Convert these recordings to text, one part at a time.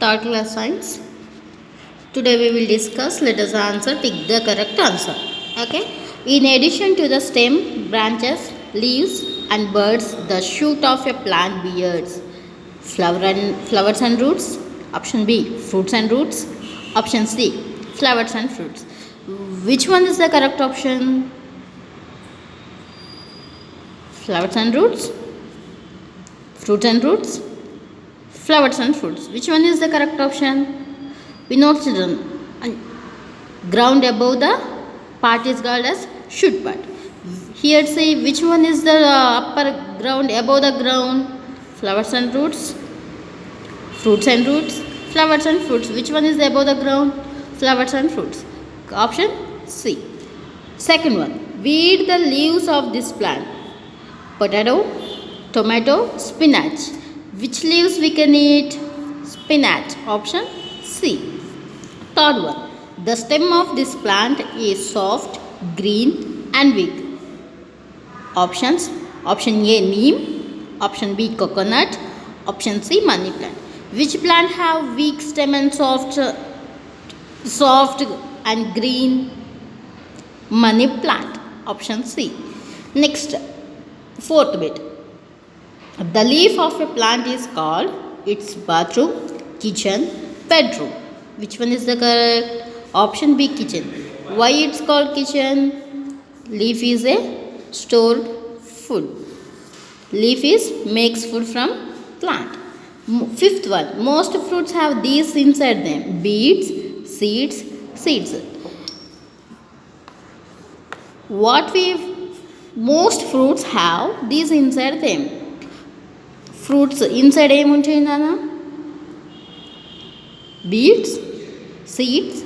Third class science. Today we will discuss, let us answer, pick the correct answer. Okay. In addition to the stem, branches, leaves and buds, the shoot of a plant bears flowers and roots. Option B, fruits and roots. Option C, flowers and fruits. Which one is the correct option? Flowers and roots, fruits and roots, flowers and fruits. Which one is the correct option? We know children, ground above the part is called as shoot part. Here say which one is the upper ground above the ground? Flowers and roots, fruits and roots, flowers and fruits. Which one is above the ground? Flowers and fruits. Option C. Second one, weed the leaves of this plant. Potato, tomato, spinach. Which leaves we can eat? Spinach. Option C. Third one, the stem of this plant is soft, green and weak. Options: Option A, neem. Option B, coconut. Option C, money plant. Which plant have weak stem and soft and green? Money plant. Option C. Next, fourth bit. The leaf of a plant is called its bathroom, kitchen, bedroom. Which one is the correct? Option B, kitchen. Why it's called kitchen? Leaf is a stored food. Leaf is makes food from plant. Fifth one, most fruits have these inside them: beads, seeds. Most fruits have these inside them. Fruits inside ఏముంటాయి నాన్న? Beads, seeds.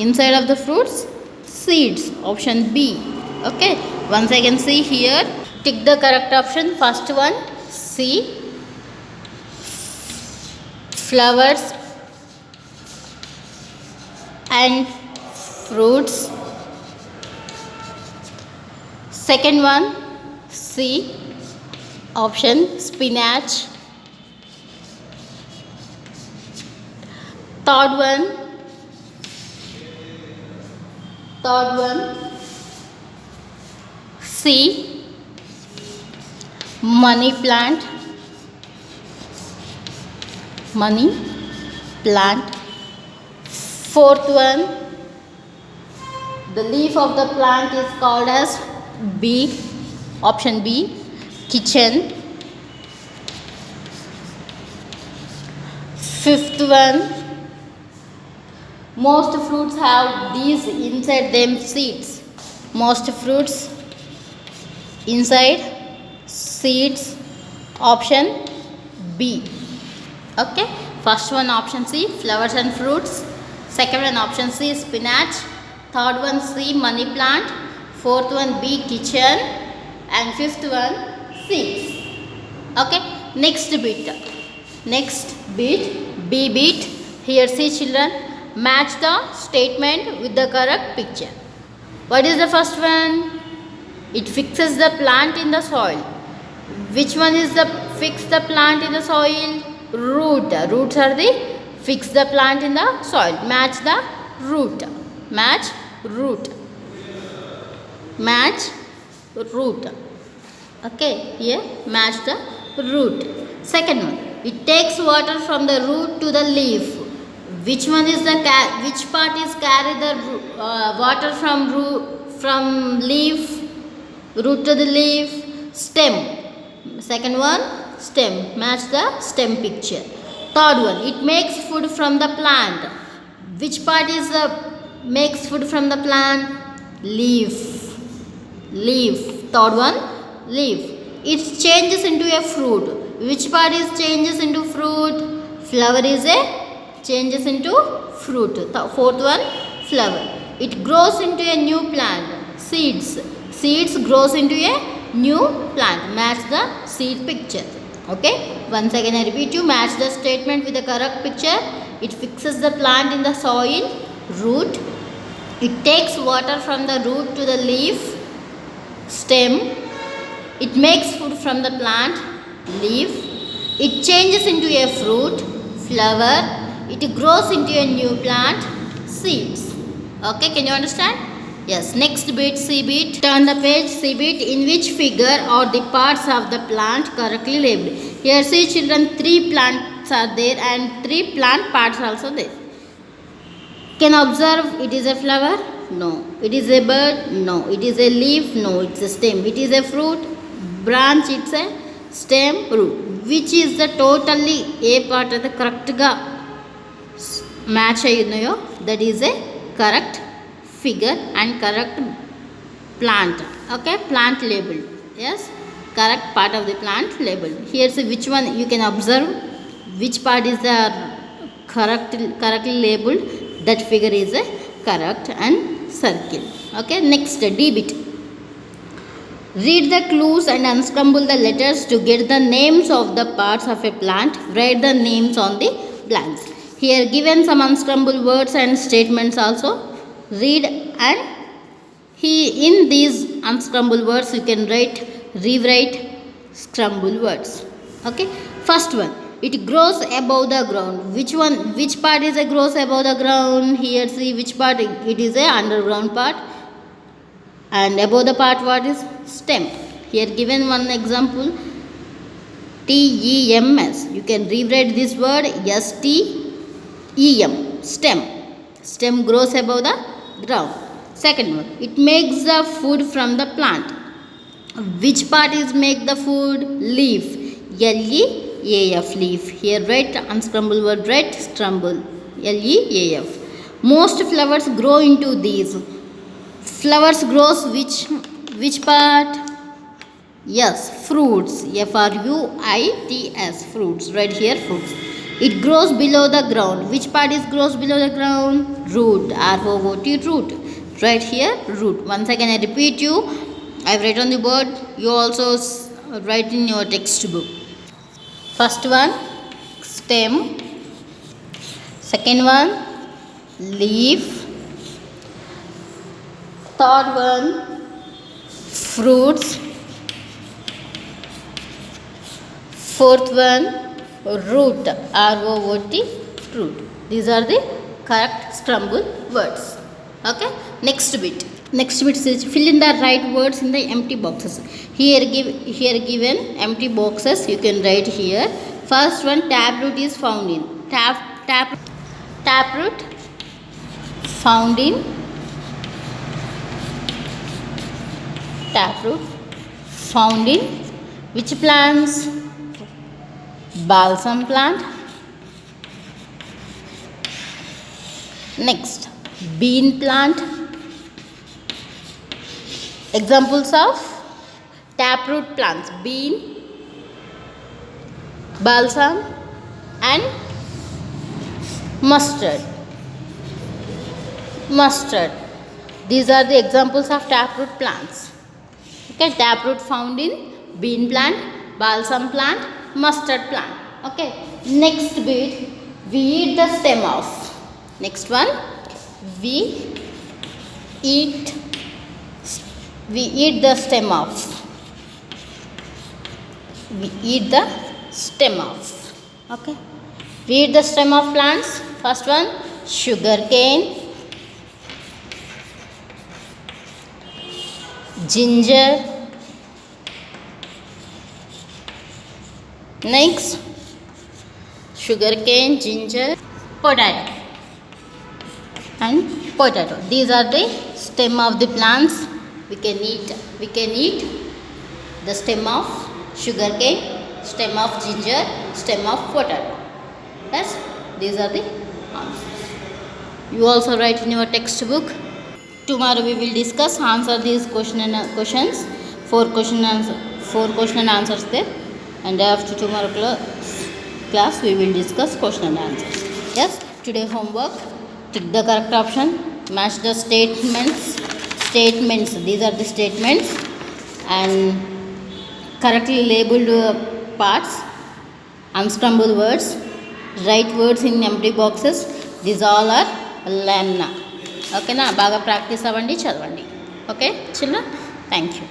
Inside of the fruits, seeds. Option B. Okay. Once again see here. Tick the correct option. First one, C. Flowers and fruits. Second one, C. Option spinach. Third one, C. Money plant. Fourth one, the leaf of the plant is called as B. Option B, kitchen. Fifth one, most fruits have these inside them seeds. Most fruits inside seeds. Option B. Okay. First one, option C, flowers and fruits. Second one, option C, spinach. Third one, C, money plant. Fourth one, B, kitchen. And fifth one, seeds. Okay. Next bit, B bit. Here see children, match the statement with the correct picture. What is the first one? It fixes the plant in the soil. Which one is the fix the plant in the soil? Root. Roots are the fix the plant in the soil. Match the root. Match root. Okay, here match the root. Second one, it takes water from the root to the leaf. Which one is which part is carry the water from leaf, root to the leaf? Stem. Second one, stem. Match the stem picture. Third one, it makes food from the plant. Which part is makes food from the plant? Leaf. Third one, leaf. It changes into a fruit. Which part is changes into fruit? Flower is a changes into fruit. Fourth one, flower. It grows into a new plant. Seeds grows into a new plant. Match the seed picture. Okay. Once again I repeat you, match the statement with the correct picture. It fixes the plant in the soil. Root. It takes water from the root to the leaf. Stem. It makes food from the plant. Leaf. It changes into a fruit, flower, it grows into a new plant, seeds. Okay, can you understand? Yes, next bit, C bit. Turn the page, C bit. In which figure are the parts of the plant correctly labeled? Here see children, 3 plants are there and 3 plant parts also there. Can observe, it is a flower? No. It is a bird? No. It is a leaf? No. It's a stem. It is a fruit? Branch, it's a stem, root. Which is the totally a part of the correct ga match ayunayo, that is a correct figure and correct plant. Okay, plant labeled. Yes, correct part of the plant labeled. Here see which one you can observe, which part is the correctly labeled, that figure is a correct and circle. Okay, next D bit. Read the clues and unscramble the letters to get the names of the parts of a plant. Write the names on the blanks. Here given some unscrambled words and statements also. Read and in these unscrambled words you can rewrite scrambled words. Okay, first one, it grows above the ground. Which part is a grows above the ground? Here see which part, it is a underground part, and above the part what is? Stem. Here given one example, TEMS. You can rewrite this word STEM, stem. Stem grows above the ground. Second one, it makes the food from the plant. Which part is make the food? Leaf. LEAF, leaf. Here write unscramble word, write scramble, LEAF. Most flowers grow into these. Flowers grows which part? Yes, fruits. FRUITS, fruits. Right here, fruits. It grows below the ground. Which part is grows below the ground? Root. ROOT, root. Right here, root. Once again I repeat you, I've written on the board, you also write in your textbook. First one, stem. Second one, leaf. Third one, fruits. Fourth one, root. ROOT, root. These are the correct scrambled words. Okay, next bit. Next bit says fill in the right words in the empty boxes. Here given empty boxes you can write here. First one, taproot is found in. Taproot found in. Taproot found in which plants? Balsam plant. Next, bean plant. Examples of taproot plants: bean, balsam and mustard. These are the examples of taproot plants. Okay, taproot found in bean plant, balsam plant, mustard plant. Okay, next bit, we eat the stem off. Next one, we eat the stem off. We eat the stem off. Okay, we eat the stem of plants. First one, sugar cane, ginger. Next, sugar cane, ginger, potato and potato. These are the stem of the plants. We can eat the stem of sugar cane, stem of ginger, stem of potato. Yes, these are the answers. You also write in your textbook. Tomorrow we will discuss, answer these questions. 4 question and answers there. And after tomorrow class we will discuss question and answers. Yes, today homework, tick the correct option, match the statements. These are the statements, and correctly labeled parts, unscrambled words, write words in empty boxes. These all are learn. Okay na, baga practice avandi, chadavandi. Okay children, thank you.